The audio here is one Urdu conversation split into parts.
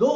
2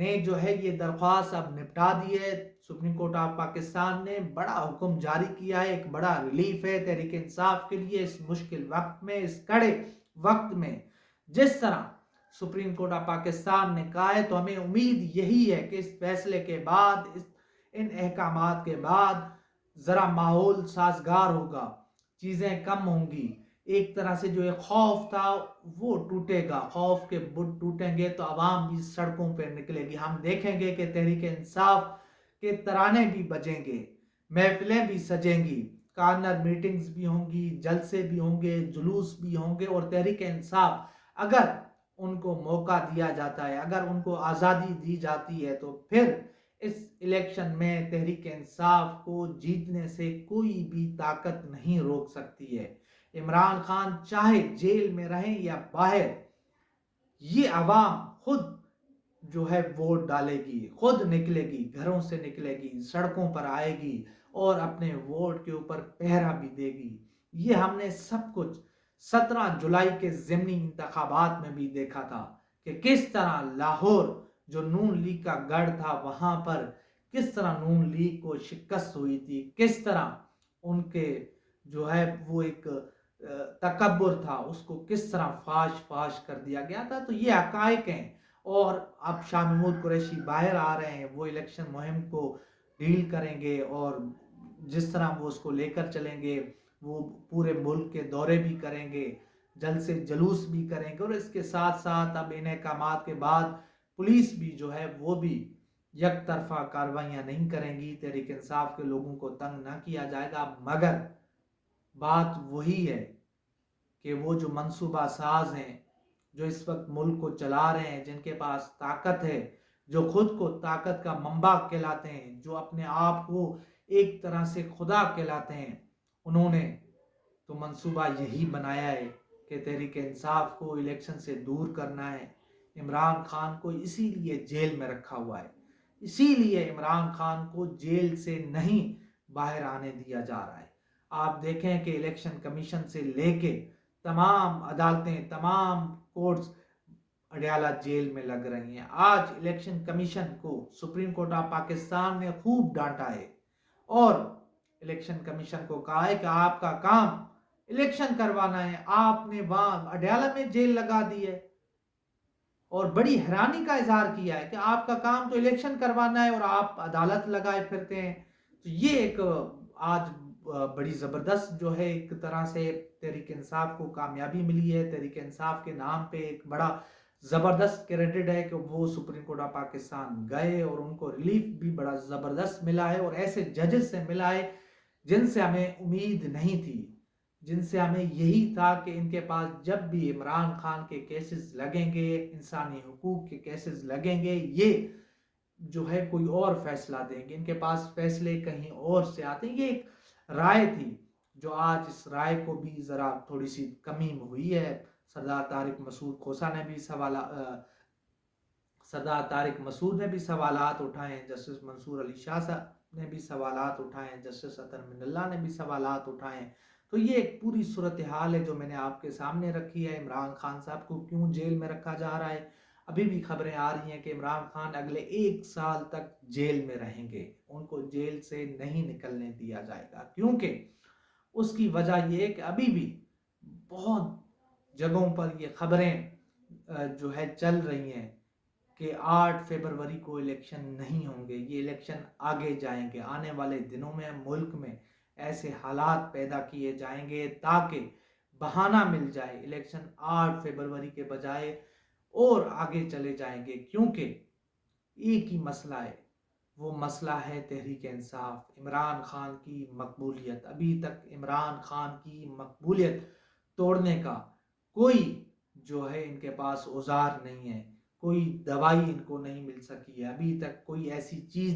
نے جو ہے یہ درخواست اب نپٹا دی ہے۔ سپریم کورٹ آف پاکستان نے بڑا حکم جاری کیا ہے، ایک بڑا ریلیف ہے تحریک انصاف کے لیے اس مشکل وقت میں، اس کڑے وقت میں۔ جس طرح سپریم کورٹ آف پاکستان نے کہا ہے، تو ہمیں امید یہی ہے کہ اس فیصلے کے بعد، ان احکامات کے بعد ذرا ماحول سازگار ہوگا، چیزیں کم ہوں گی، ایک طرح سے جو ایک خوف تھا وہ ٹوٹے گا، خوف کے بت ٹوٹیں گے تو عوام بھی سڑکوں پہ نکلے گی۔ ہم دیکھیں گے کہ تحریک انصاف کے ترانے بھی بجیں گے، محفلیں بھی سجیں گی، کارنر میٹنگز بھی ہوں گی، جلسے بھی ہوں گے، جلوس بھی ہوں گے، اور تحریک انصاف اگر ان کو موقع دیا جاتا ہے، اگر ان کو آزادی دی جاتی ہے، تو پھر اس الیکشن میں تحریک انصاف کو جیتنے سے کوئی بھی طاقت نہیں روک سکتی ہے۔ عمران خان چاہے جیل میں رہیں یا باہر، یہ عوام خود جو ہے ووٹ ڈالے گی، خود نکلے گی، گھروں سے نکلے گی، سڑکوں پر آئے گی اور اپنے ووٹ کے اوپر پہرا بھی دے گی۔ یہ ہم نے سب کچھ 17 جولائی کے ضمنی انتخابات میں بھی دیکھا تھا کہ کس طرح لاہور جو نون لیگ کا گڑھ تھا، وہاں پر کس طرح نون لیگ کو شکست ہوئی تھی، کس طرح ان کے جو ہے وہ ایک تکبر تھا، اس کو کس طرح فاش کر دیا گیا تھا۔ تو یہ حقائق ہیں، اور اب شاہ محمود قریشی باہر آ رہے ہیں، وہ الیکشن مہم کو ڈیل کریں گے، اور جس طرح وہ اس کو لے کر چلیں گے، وہ پورے ملک کے دورے بھی کریں گے، جلسے جلوس بھی کریں گے، اور اس کے ساتھ ساتھ اب ان احکامات کے بعد پولیس بھی جو ہے وہ بھی یک طرفہ کاروائیاں نہیں کریں گی، تحریک انصاف کے لوگوں کو تنگ نہ کیا جائے گا۔ مگر بات وہی ہے کہ وہ جو منصوبہ ساز ہیں، جو اس وقت ملک کو چلا رہے ہیں، جن کے پاس طاقت ہے، جو خود کو طاقت کا منبع کہلاتے ہیں، جو اپنے آپ کو ایک طرح سے خدا کہلاتے ہیں، انہوں نے تو منصوبہ یہی بنایا ہے کہ تحریک انصاف کو الیکشن سے دور کرنا ہے۔ عمران خان کو اسی لیے جیل میں رکھا ہوا ہے، اسی لیے عمران خان کو جیل سے نہیں باہر آنے دیا جا رہا ہے۔ آپ دیکھیں کہ الیکشن کمیشن سے لے کے تمام عدالتیں، تمام کورٹس اڈیالہ جیل میں لگ رہی ہیں۔ آج الیکشن کمیشن کو سپریم کورٹ آف پاکستان نے خوب ڈانٹا ہے، اور الیکشن کمیشن کو کہا ہے کہ آپ کا کام الیکشن کروانا ہے، آپ نے وہاں اڈیالہ میں جیل لگا دی ہے، اور بڑی حیرانی کا اظہار کیا ہے کہ آپ کا کام تو الیکشن کروانا ہے اور آپ عدالت لگائے پھرتے ہیں۔ تو یہ ایک آج بڑی زبردست جو ہے ایک طرح سے تحریک انصاف کو کامیابی ملی ہے۔ تحریک انصاف کے نام پہ ایک بڑا زبردست کریڈٹ ہے کہ وہ سپریم کورٹ آف پاکستان گئے، اور ان کو ریلیف بھی بڑا زبردست ملا ہے، اور ایسے ججز سے ملا ہے جن سے ہمیں امید نہیں تھی، جن سے ہمیں یہی تھا کہ ان کے پاس جب بھی عمران خان کے کیسز لگیں گے، انسانی حقوق کے کیسز لگیں گے، یہ جو ہے کوئی اور فیصلہ دیں گے، ان کے پاس فیصلے کہیں اور سے آتے ہیں۔ یہ ایک رائے تھی جو آج اس رائے کو بھی ذرا تھوڑی سی کمی ہوئی ہے۔ سردار طارق مسعود کھوسہ نے بھی سوالات اٹھائے ہیں، جسٹس منصور علی شاہ صاحب نے بھی سوالات اٹھائے ہیں، جسٹس اطہر من اللہ نے بھی سوالات اٹھائے ہیں۔ تو یہ ایک پوری صورتحال ہے جو میں نے آپ کے سامنے رکھی ہے۔ عمران خان صاحب کو کیوں جیل میں رکھا جا رہا ہے؟ ابھی بھی خبریں آ رہی ہیں کہ عمران خان اگلے 1 سال تک جیل میں رہیں گے، ان کو جیل سے نہیں نکلنے دیا جائے گا، کیونکہ اس کی وجہ یہ ہے کہ ابھی بھی بہت جگہوں پر یہ خبریں جو ہے چل رہی ہیں کہ 8 فروری کو الیکشن نہیں ہوں گے، یہ الیکشن آگے جائیں گے۔ آنے والے دنوں میں ملک میں ایسے حالات پیدا کیے جائیں گے تاکہ بہانہ مل جائے، الیکشن 8 فروری کے بجائے اور آگے چلے جائیں گے، کیونکہ ایک ہی مسئلہ ہے، وہ مسئلہ ہے تحریک انصاف، عمران خان کی مقبولیت۔ ابھی تک عمران خان کی مقبولیت توڑنے کا کوئی جو ہے ان کے پاس اوزار نہیں ہے، کوئی دوائی ان کو نہیں مل سکی ہے، ابھی تک کوئی ایسی چیز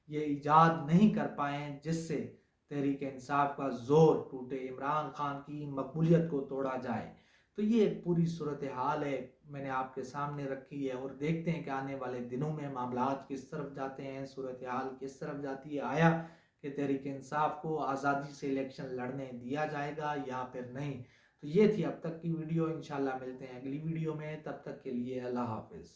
یہ ایجاد نہیں کر پائے ہیں جس سے تحریک انصاف کا زور ٹوٹے، عمران خان کی مقبولیت کو توڑا جائے۔ تو یہ ایک پوری صورتحال ہے، میں نے آپ کے سامنے رکھی ہے، اور دیکھتے ہیں کہ آنے والے دنوں میں معاملات کس طرف جاتے ہیں، صورتحال کس طرف جاتی ہے، آیا کہ تحریک انصاف کو آزادی سے الیکشن لڑنے دیا جائے گا یا پھر نہیں۔ تو یہ تھی اب تک کی ویڈیو، انشاءاللہ ملتے ہیں اگلی ویڈیو میں، تب تک کے لیے اللہ حافظ۔